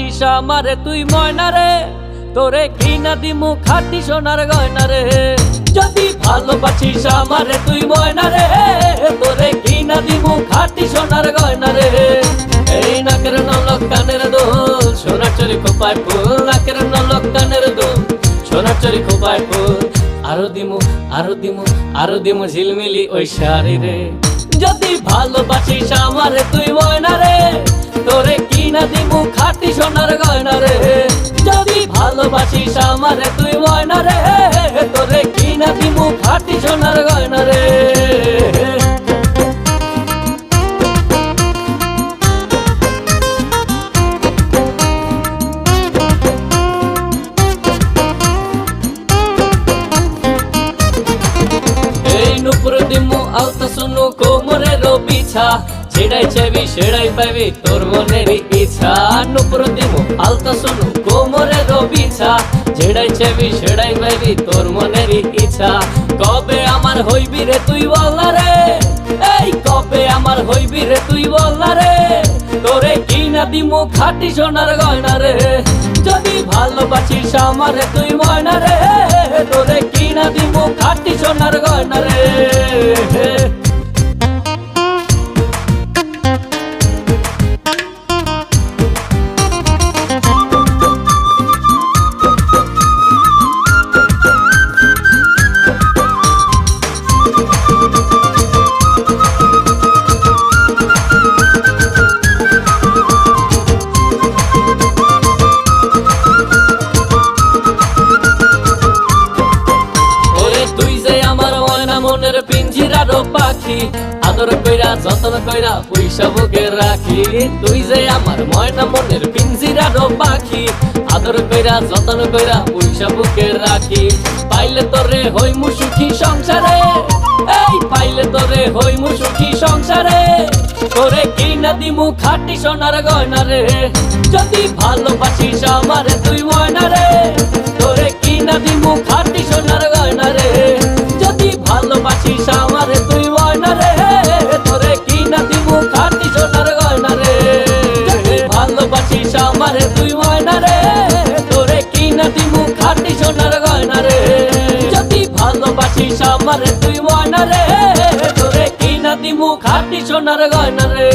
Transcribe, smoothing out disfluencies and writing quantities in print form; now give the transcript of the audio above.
ভালোবাসিস আমারে তুই ময়না রে, তোরে কিনা দিমু খাঁটি সোনার গয়না রে। যদি ভালোবাসিস আমারে তুই ময়না রে, তোরে কিনা দিমু খাঁটি সোনার গয়না রে। এই নাকের নলক কানের দোল, সোনার চরি খোপায় ফুল, নাকের নলক কানের দোল, সোনার চরি খোপায় ফুল। আরো দিমু আরো দিমু আরো দিমু ঝিলমিলি ওই শাড়ি রে। যদি ভালোবাসিস আমারে তুই ময়না রে, তোরে কিনা দিমু খাঁটি সোনার গয়না রে। যদি ভালোবাসিস আমারে তুই ময়না রে, তোরে কিনা দিমু খাঁটি সোনার গয়না রে। নুপুর দিমু আলতা শুনু কোমরের বিছা, ছেড়াই চাইবি সেড়াই পাইবি তোর মনের ইচ্ছা। নুপুর দিমু আলতা শুনু কোমরের বিছা, ছেড়াই চাইবি সেড়াই পাইবি তোর মনের ইচ্ছা। কবে আমার হইবি রে তুই বলনা রে, এই কবে আমার হইবি রে তুই বলনা রে, তোরে কিনা দিমু খাঁটি সোনার গয়না রে। যদি ভালোবাসিস আমারে তুই ময়না রে, তোরে কিনা দিমু খাঁটি সোনার গয়না রে। মনের পিঞ্জিরার পাখি, আদর কইরা যতন কইরা পয়সা বুকে রাখি। তুই যে আমার ময়না মনের পিঞ্জিরার পাখি, আদর কইরা যতন কইরা পয়সা বুকে রাখি। পাইলে তোরে হইমু সুখী সংসারে, এই পাইলে তোরে হইমু সুখী সংসারে, তোরে কিনা দিমু খাঁটি সোনার গয়না রে। যদি ভালোবাসিস আমারে তুই ময়না রে, তোরে কিনা দিমু খাঁটি সোনার গয়না রে। ভালোবাসিস আমারে তুই ময়না রে, তোরে কিনা দিমু খাঁটি সোনার গয়না রে। ভালোবাসিস আমারে তুই ময়না রে, তোরে কিনা দিমু খাঁটি সোনার গয়না রে। যদি ভালোবাসিস আমারে তুই ময়না রে, তোরে কিনা দিমু খাঁটি সোনার গয়না রে।